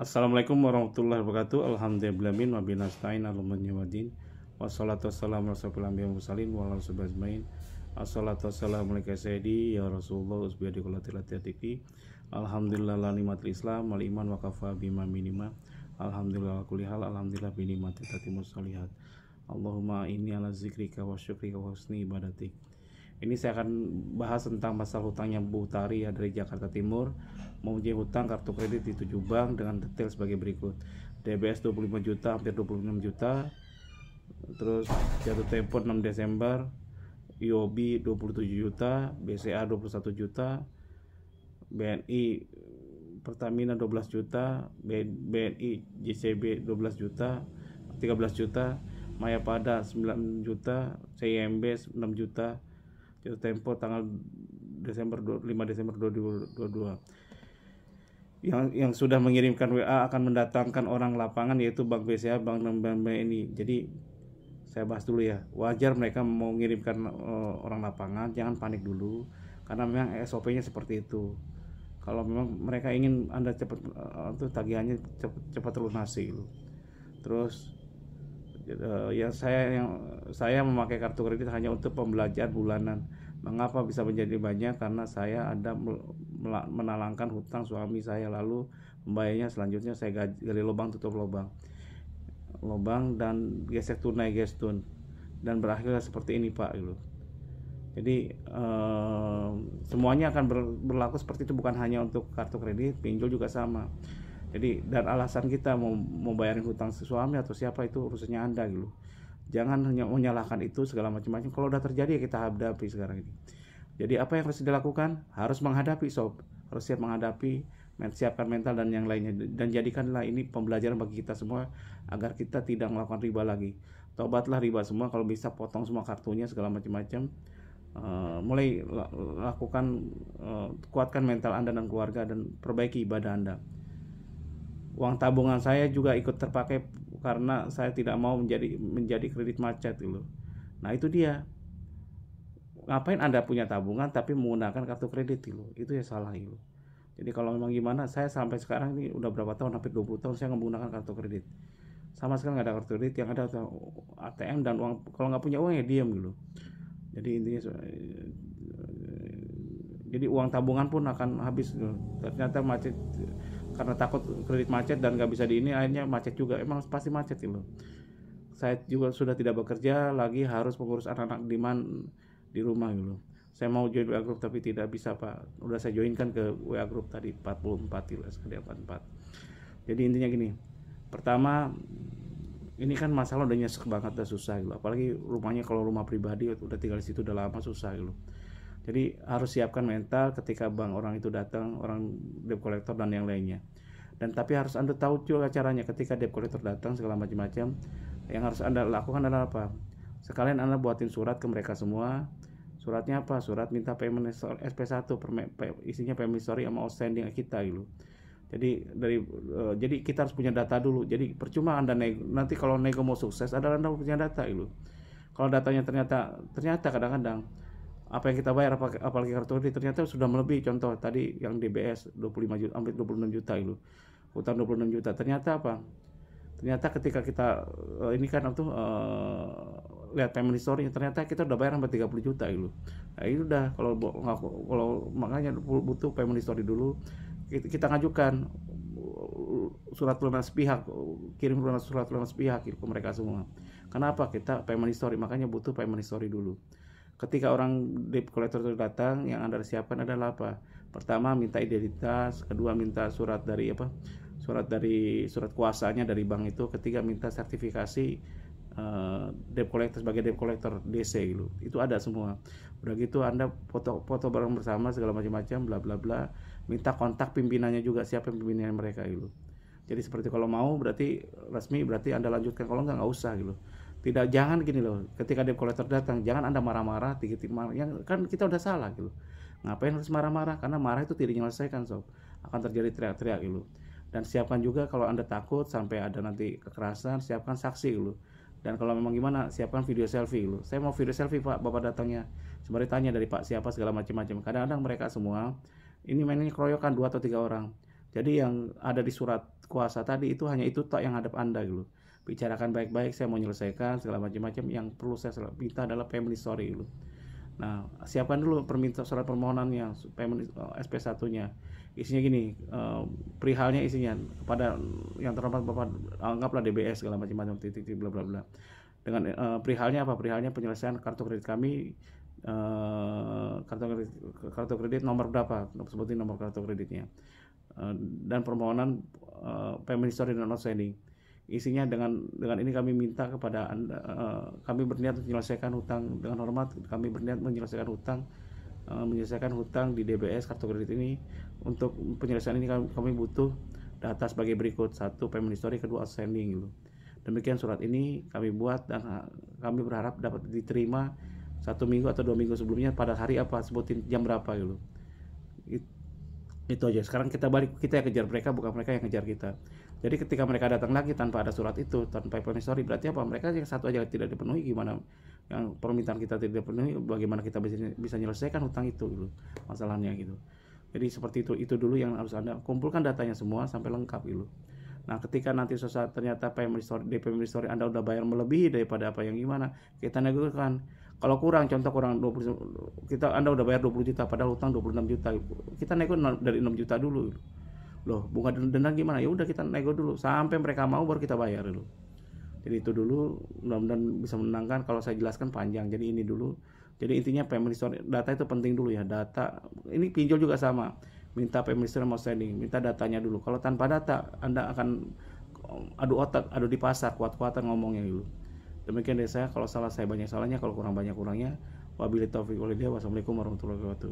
Assalamualaikum warahmatullahi wabarakatuh. Alhamdulillahirabbil alamin wa bihi nasta'in ala umuri waddin. Wassalatu wassalamu ala asyrofil anbiya'i wal mursalin wa ala alihi ajmain. Assalatu wassalamu alayka sayyidi ya Rasulullah usbiyadi qulatil atiki. Alhamdulillah la nikmatul Islam wal iman wa kafa bima minima. Alhamdulillah kulli hal alhamdulillah bi nikmati tatimmus shalihat. Allahumma inni ala zikrika wa syukrika wa husni ibadatik. Ini saya akan bahas tentang masalah hutangnya Bu Tari ya dari Jakarta Timur. Mempunyai hutang kartu kredit di 7 bank dengan detail sebagai berikut. DBS 25 juta, hampir 26 juta. Terus jatuh tempo 6 Desember, IOB 27 juta, BCA 21 juta, BNI Pertamina 12 juta, BNI JCB 12 juta, 13 juta, Mayapada 9 juta, CIMB 6 juta. Jatuh tempo tanggal 5 Desember 2022. Yang sudah mengirimkan WA akan mendatangkan orang lapangan yaitu Bank BCA, Bank BNI. Jadi saya bahas dulu ya. Wajar mereka mau mengirimkan orang lapangan, jangan panik dulu karena memang SOP-nya seperti itu. Kalau memang mereka ingin Anda cepat tagihannya cepat lunasi gitu. Terus saya memakai kartu kredit hanya untuk pembelajaran bulanan. Mengapa bisa menjadi banyak? Karena saya ada menalangkan hutang suami saya, lalu membayarnya selanjutnya saya gali lubang tutup lubang dan gesek tunai gestun, dan berakhir seperti ini Pak gitu. Jadi semuanya akan berlaku seperti itu, bukan hanya untuk kartu kredit, pinjol juga sama. Jadi dan alasan kita mau bayarin hutang suami atau siapa itu urusannya Anda gitu. Jangan hanya menyalahkan itu segala macam-macam. Kalau udah terjadi ya kita hadapi sekarang ini. Jadi apa yang harus dilakukan? Harus menghadapi sob. Harus siap menghadapi, siapkan mental dan yang lainnya. Dan jadikanlah ini pembelajaran bagi kita semua agar kita tidak melakukan riba lagi. Tobatlah riba semua, kalau bisa potong semua kartunya segala macam-macam. Mulai lakukan, kuatkan mental Anda dan keluarga dan perbaiki ibadah Anda. Uang tabungan saya juga ikut terpakai karena saya tidak mau menjadi kredit macet gitu. Nah itu dia. Ngapain Anda punya tabungan tapi menggunakan kartu kredit gitu? Itu ya salah gitu. Jadi kalau memang gimana, saya sampai sekarang ini udah berapa tahun, hampir 20 tahun saya menggunakan kartu kredit. Sama sekali nggak ada kartu kredit, yang ada ATM dan uang. Kalau nggak punya uang ya diam gitu. Jadi intinya jadi uang tabungan pun akan habis gitu. Ternyata macet karena takut kredit macet dan nggak bisa akhirnya macet juga. Emang pasti macet gitu. Saya juga sudah tidak bekerja lagi, harus mengurus anak-anak di rumah gitu. Saya mau join WA group tapi tidak bisa Pak. Udah saya joinkan ke WA group tadi 44 gitu, sekali 44. Jadi intinya gini. Pertama, ini kan masalah udah nyesek banget, udah susah gitu. Apalagi rumahnya kalau rumah pribadi udah tinggal di situ udah lama, susah gitu. Jadi harus siapkan mental ketika bank orang itu datang, orang debt collector dan yang lainnya. Dan tapi harus Anda tahu juga caranya ketika debt collector datang segala macam-macam. Yang harus Anda lakukan adalah apa? Sekalian Anda buatin surat ke mereka semua. Suratnya apa? Surat minta payment SP1, isinya payment history sama outstanding kita gitu. Jadi kita harus punya data dulu. Jadi percuma Anda nanti kalau nego mau sukses adalah Anda punya data gitu. Kalau datanya ternyata kadang-kadang apa yang kita bayar apalagi kartu kredit ternyata sudah melebihi. Contoh tadi yang DBS 25 juta, hampir 26 juta itu, hutang 26 juta. Ternyata apa? Ternyata ketika kita ini kan lihat payment history, ternyata kita udah bayar sampai 30 juta itu. Nah itu udah, kalau makanya butuh payment history dulu. Kita ngajukan surat lunas pihak, kirim surat lunas pihak ke mereka semua. Kenapa? Kita payment history, makanya butuh payment history dulu. Ketika orang debt collector itu datang, yang Anda siapkan adalah apa? Pertama minta identitas, kedua minta surat kuasanya dari bank itu, ketiga minta sertifikasi debt collector sebagai debt collector DC gitu. Itu ada semua. Udah gitu Anda foto bareng bersama segala macam-macam bla bla bla. Minta kontak pimpinannya juga, siapa pimpinan mereka gitu. Jadi seperti kalau mau berarti resmi, berarti Anda lanjutkan, kalau enggak usah gitu. Tidak, jangan gini loh, ketika debt collector datang jangan Anda marah-marah, yang kan kita udah salah gitu. Ngapain harus marah-marah? Karena marah itu tidak menyelesaikan sob, akan terjadi teriak-teriak gitu. Dan siapkan juga kalau Anda takut sampai ada nanti kekerasan, siapkan saksi gitu. Dan kalau memang gimana, siapkan video selfie gitu. Saya mau video selfie Pak, Bapak datangnya sembari tanya dari Pak siapa segala macam-macam. Kadang-kadang mereka semua ini mainnya keroyokan 2 atau 3 orang. Jadi yang ada di surat kuasa tadi itu hanya itu tak yang hadap Anda gitu. Bicarakan baik-baik, saya mau menyelesaikan segala macam-macam. Yang perlu saya minta adalah family story gitu. Nah, siapkan dulu permintaan surat permohonan yang SP1-nya. Isinya gini, perihalnya isinya kepada yang terhormat Bapak, anggaplah DBS segala macam-macam titik bla bla bla. Dengan perihalnya apa? Perihalnya penyelesaian kartu kredit kami, kartu kredit nomor berapa? Sebutin nomor kartu kreditnya. Dan permohonan payment history dan outstanding. Isinya dengan ini kami minta kepada Anda, kami berniat menyelesaikan hutang dengan hormat, kami berniat menyelesaikan hutang di DBS kartu kredit ini. Untuk penyelesaian ini kami butuh data sebagai berikut: 1, payment history, 2, outstanding gitu. Demikian surat ini kami buat dan kami berharap dapat diterima 1 minggu atau 2 minggu sebelumnya. Pada hari apa, sebutin jam berapa gitu. Itu aja. Sekarang kita balik, kita yang kejar mereka, bukan mereka yang kejar kita. Jadi ketika mereka datang lagi tanpa ada surat itu, tanpa payment history, berarti apa? Mereka yang satu aja tidak dipenuhi. Gimana yang permintaan kita tidak dipenuhi, bagaimana kita bisa menyelesaikan hutang itu gitu, masalahnya gitu. Jadi seperti itu dulu yang harus Anda kumpulkan datanya semua sampai lengkap gitu. Nah, ketika nanti suatu ternyata payment history Anda udah bayar melebihi daripada apa yang gimana, kita negosiasikan. Kalau kurang, contoh kurang 20, Anda udah bayar 20 juta padahal hutang 26 juta. Kita nego dari 6 juta dulu. Loh, bunga denda gimana? Ya udah kita nego dulu sampai mereka mau, baru kita bayar dulu. Jadi itu dulu, mudah-mudahan bisa menenangkan. Kalau saya jelaskan panjang, jadi ini dulu. Jadi intinya payment history, data itu penting dulu ya. Data ini pinjol juga sama, minta payment history outstanding, minta datanya dulu. Kalau tanpa data Anda akan adu otak, adu di pasar, kuat-kuatan ngomongnya dulu. Demikian dari saya. Kalau salah saya banyak salahnya, kalau kurang banyak kurangnya. Wabillahi taufiq wal hidayah. Wassalamualaikum warahmatullahi wabarakatuh.